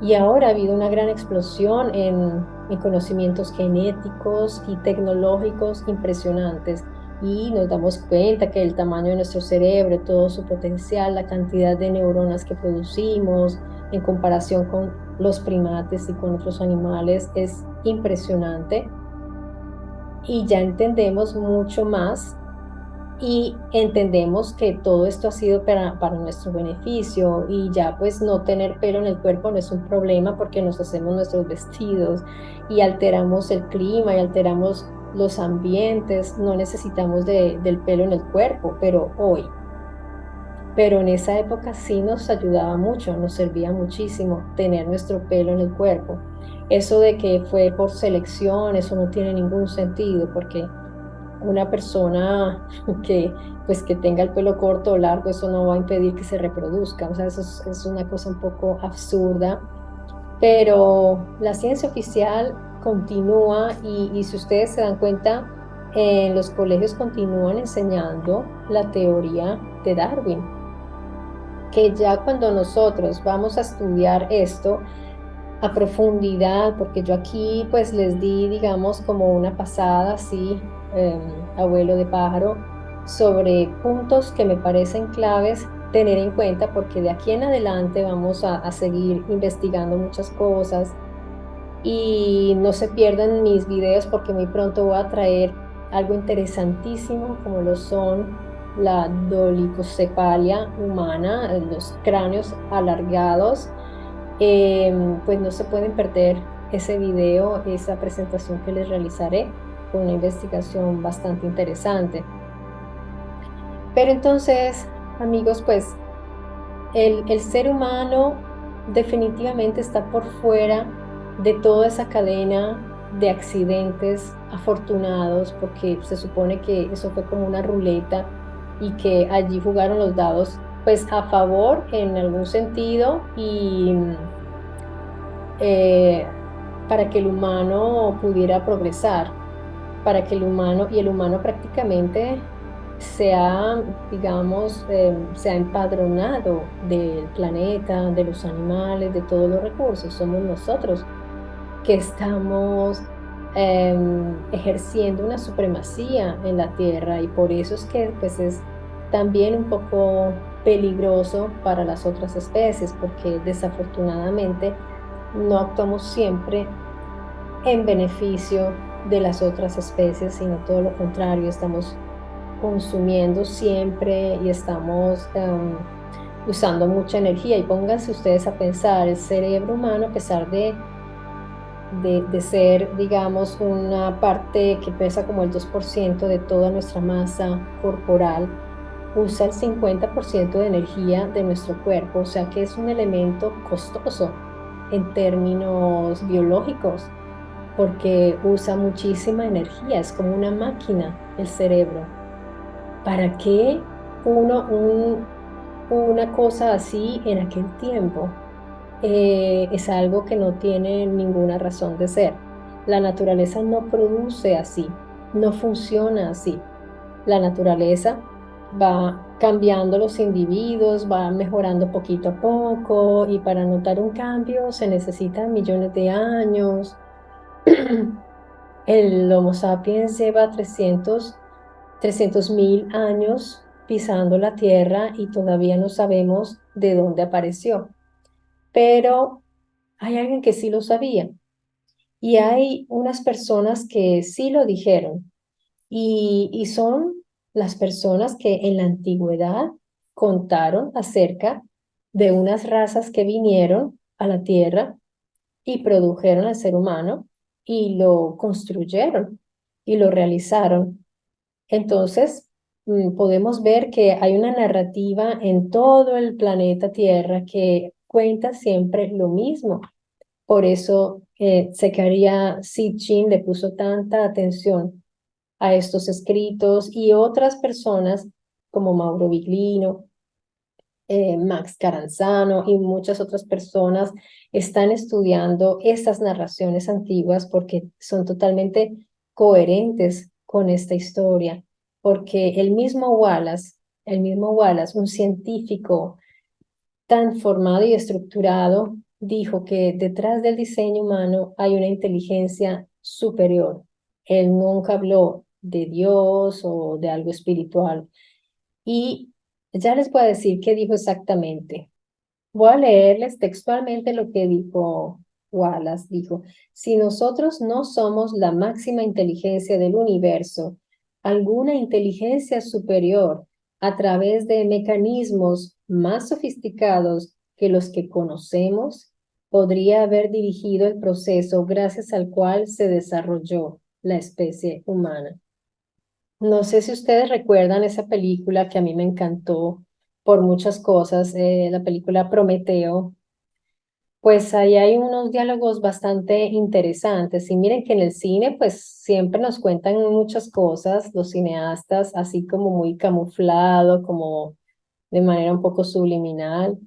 Speaker 1: Y ahora ha habido una gran explosión en conocimientos genéticos y tecnológicos impresionantes. Y nos damos cuenta que el tamaño de nuestro cerebro, todo su potencial, la cantidad de neuronas que producimos en comparación con los primates y con otros animales es impresionante. Y ya entendemos mucho más y entendemos que todo esto ha sido para nuestro beneficio y ya pues no tener pelo en el cuerpo no es un problema porque nos hacemos nuestros vestidos y alteramos el clima y alteramos los ambientes, no necesitamos del pelo en el cuerpo, pero en esa época sí nos ayudaba mucho, nos servía muchísimo tener nuestro pelo en el cuerpo. Eso de que fue por selección, eso no tiene ningún sentido porque una persona que tenga el pelo corto o largo, eso no va a impedir que se reproduzca. O sea, es una cosa un poco absurda, pero la ciencia oficial continúa y si ustedes se dan cuenta, en los colegios continúan enseñando la teoría de Darwin, que ya cuando nosotros vamos a estudiar esto, a profundidad, porque yo aquí pues les di, digamos, como una pasada, así, abuelo de pájaro, sobre puntos que me parecen claves tener en cuenta porque de aquí en adelante vamos a seguir investigando muchas cosas y no se pierdan mis videos porque muy pronto voy a traer algo interesantísimo como lo son la dolicocefalia humana, los cráneos alargados. Pues no se pueden perder ese video, esa presentación que les realizaré con una investigación bastante interesante. Pero entonces, amigos, pues el ser humano definitivamente está por fuera de toda esa cadena de accidentes afortunados, porque se supone que eso fue como una ruleta y que allí jugaron los dados, pues a favor en algún sentido y eh, para que el humano pudiera progresar, para que el humano prácticamente se ha, digamos, se ha empadronado del planeta, de los animales, de todos los recursos. Somos nosotros que estamos ejerciendo una supremacía en la Tierra y por eso es que pues es también un poco peligroso para las otras especies, porque desafortunadamente no actuamos siempre en beneficio de las otras especies, sino todo lo contrario, estamos consumiendo siempre y estamos usando mucha energía. Y pónganse ustedes a pensar, el cerebro humano, a pesar de ser, digamos, una parte que pesa como el 2% de toda nuestra masa corporal, usa el 50% de energía de nuestro cuerpo, o sea que es un elemento costoso en términos biológicos porque usa muchísima energía, es como una máquina el cerebro. ¿Para qué una cosa así en aquel tiempo? Es algo que no tiene ninguna razón de ser. La naturaleza no produce así, no funciona así. La naturaleza va cambiando los individuos, va mejorando poquito a poco y para notar un cambio se necesitan millones de años. El Homo sapiens lleva 300.000 años pisando la tierra y todavía no sabemos de dónde apareció. Pero hay alguien que sí lo sabía y hay unas personas que sí lo dijeron y son las personas que en la antigüedad contaron acerca de unas razas que vinieron a la tierra y produjeron al ser humano y lo construyeron y lo realizaron. Entonces, podemos ver que hay una narrativa en todo el planeta Tierra que cuenta siempre lo mismo. Por eso, Zecaria Sitchin le puso tanta atención a estos escritos y otras personas como Mauro Viglino, Max Caranzano y muchas otras personas están estudiando estas narraciones antiguas porque son totalmente coherentes con esta historia, porque el mismo Wallace, un científico tan formado y estructurado, dijo que detrás del diseño humano hay una inteligencia superior. Él nunca habló de Dios o de algo espiritual. Y ya les voy a decir qué dijo exactamente. Voy a leerles textualmente lo que dijo Wallace. Dijo, si nosotros no somos la máxima inteligencia del universo, alguna inteligencia superior a través de mecanismos más sofisticados que los que conocemos, podría haber dirigido el proceso gracias al cual se desarrolló la especie humana. No sé si ustedes recuerdan esa película que a mí me encantó por muchas cosas, la película Prometeo. Pues ahí hay unos diálogos bastante interesantes y miren que en el cine pues siempre nos cuentan muchas cosas, los cineastas, así como muy camuflado, como de manera un poco subliminal,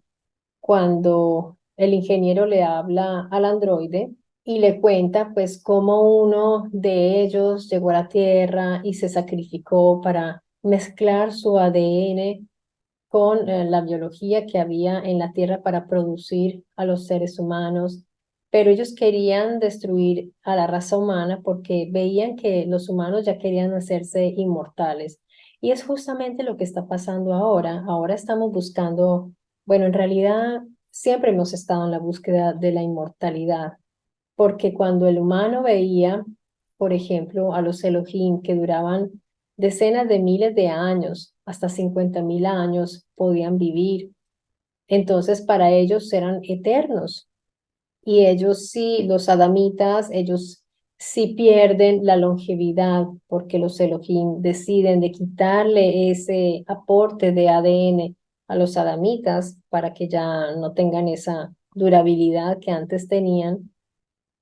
Speaker 1: cuando el ingeniero le habla al androide y le cuenta pues cómo uno de ellos llegó a la Tierra y se sacrificó para mezclar su ADN con la biología que había en la Tierra para producir a los seres humanos, pero ellos querían destruir a la raza humana porque veían que los humanos ya querían hacerse inmortales. Y es justamente lo que está pasando ahora. Ahora estamos buscando, bueno, en realidad siempre hemos estado en la búsqueda de la inmortalidad, porque cuando el humano veía, por ejemplo, a los Elohim que duraban decenas de miles de años, hasta 50.000 años podían vivir, entonces para ellos eran eternos. Y ellos sí, los adamitas, ellos sí pierden la longevidad porque los Elohim deciden de quitarle ese aporte de ADN a los adamitas para que ya no tengan esa durabilidad que antes tenían.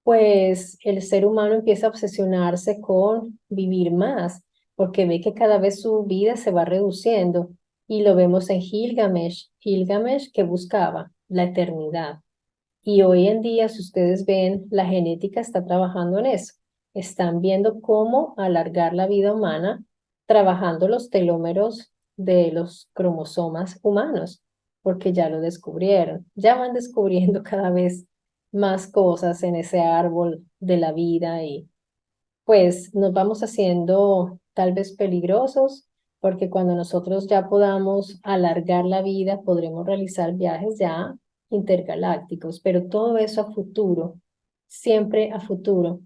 Speaker 1: Pues el ser humano empieza a obsesionarse con vivir más, porque ve que cada vez su vida se va reduciendo. Y lo vemos en Gilgamesh, Gilgamesh que buscaba la eternidad. Y hoy en día, si ustedes ven, la genética está trabajando en eso. Están viendo cómo alargar la vida humana, trabajando los telómeros de los cromosomas humanos, porque ya lo descubrieron. Ya van descubriendo cada vez más cosas en ese árbol de la vida y pues nos vamos haciendo tal vez peligrosos, porque cuando nosotros ya podamos alargar la vida, podremos realizar viajes ya intergalácticos, pero todo eso a futuro, siempre a futuro.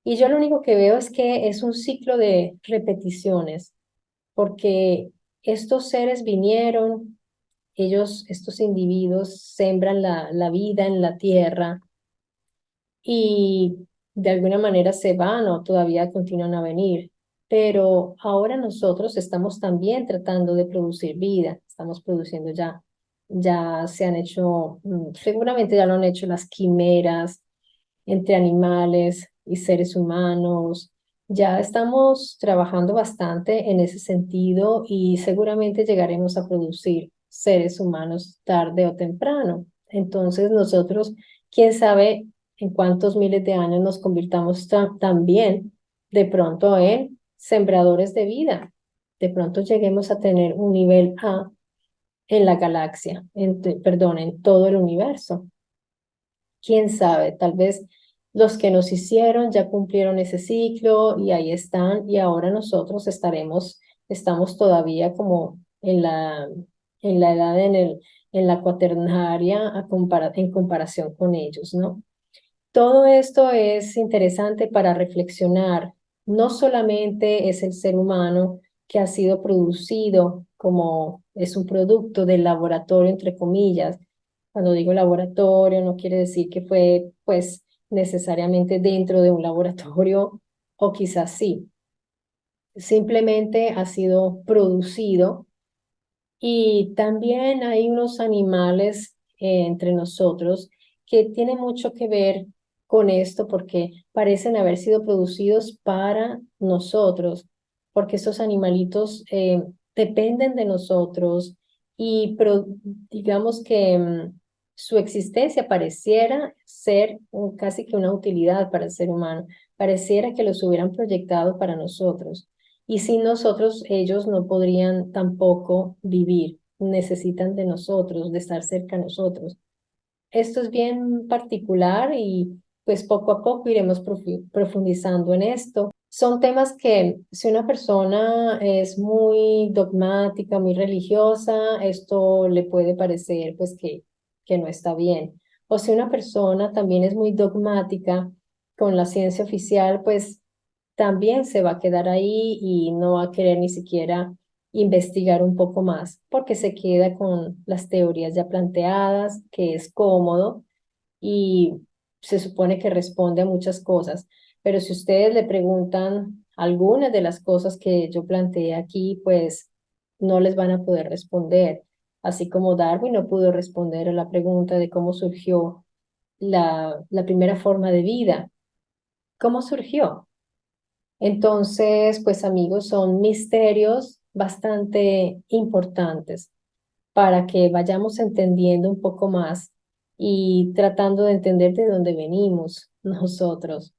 Speaker 1: Y yo lo único que veo es que es un ciclo de repeticiones, porque estos seres vinieron, ellos, estos individuos, sembran la vida en la tierra y de alguna manera se van o todavía continúan a venir. Pero ahora nosotros estamos también tratando de producir vida, estamos produciendo ya se han hecho, seguramente ya lo han hecho las quimeras entre animales y seres humanos. Ya estamos trabajando bastante en ese sentido y seguramente llegaremos a producir seres humanos tarde o temprano. Entonces nosotros, quién sabe en cuántos miles de años nos convirtamos también de pronto en sembradores de vida. De pronto lleguemos a tener un nivel A en la galaxia, perdón, en todo el universo. Quién sabe, tal vez los que nos hicieron ya cumplieron ese ciclo y ahí están y ahora nosotros estamos todavía como en la edad, en la cuaternaria en comparación con ellos, ¿no? Todo esto es interesante para reflexionar. No solamente es el ser humano que ha sido producido como es un producto del laboratorio, entre comillas. Cuando digo laboratorio, no quiere decir que fue, pues, necesariamente dentro de un laboratorio, o quizás sí. Simplemente ha sido producido y también hay unos animales entre nosotros que tienen mucho que ver con esto porque parecen haber sido producidos para nosotros, porque esos animalitos dependen de nosotros y digamos que su existencia pareciera ser casi que una utilidad para el ser humano, pareciera que los hubieran proyectado para nosotros. Y sin nosotros, ellos no podrían tampoco vivir. Necesitan de nosotros, de estar cerca de nosotros. Esto es bien particular y pues poco a poco iremos profundizando en esto. Son temas que si una persona es muy dogmática, muy religiosa, esto le puede parecer pues que no está bien. O si una persona también es muy dogmática con la ciencia oficial, pues también se va a quedar ahí y no va a querer ni siquiera investigar un poco más, porque se queda con las teorías ya planteadas, que es cómodo y se supone que responde a muchas cosas. Pero si ustedes le preguntan algunas de las cosas que yo planteé aquí, pues no les van a poder responder. Así como Darwin no pudo responder a la pregunta de cómo surgió la primera forma de vida. ¿Cómo surgió? Entonces, pues amigos, son misterios bastante importantes para que vayamos entendiendo un poco más y tratando de entender de dónde venimos nosotros,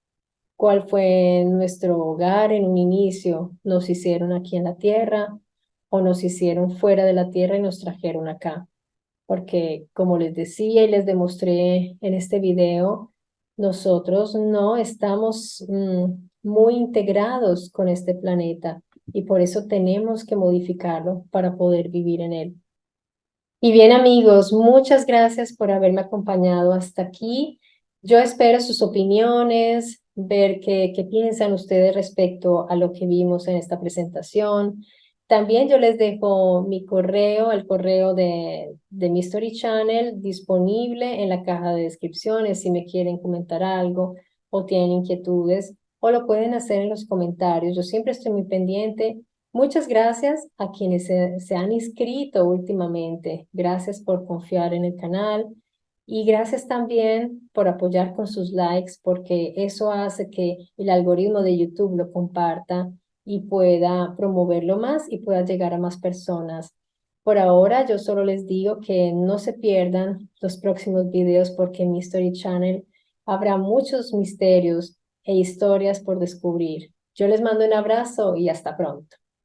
Speaker 1: cuál fue nuestro hogar en un inicio, nos hicieron aquí en la tierra o nos hicieron fuera de la tierra y nos trajeron acá porque como les decía y les demostré en este video, nosotros no estamos muy integrados con este planeta. y por eso tenemos que modificarlo para poder vivir en él. Y bien, amigos, muchas gracias por haberme acompañado hasta aquí. Yo espero sus opiniones, ver qué piensan ustedes respecto a lo que vimos en esta presentación. También yo les dejo mi correo, el correo de mi Story Channel, disponible en la caja de descripciones si me quieren comentar algo o tienen inquietudes, o lo pueden hacer en los comentarios. Yo siempre estoy muy pendiente. Muchas gracias a quienes se han inscrito últimamente. Gracias por confiar en el canal y gracias también por apoyar con sus likes, porque eso hace que el algoritmo de YouTube lo comparta y pueda promoverlo más y pueda llegar a más personas. Por ahora, yo solo les digo que no se pierdan los próximos videos porque en mi Story Channel habrá muchos misterios e historias por descubrir. Yo les mando un abrazo y hasta pronto.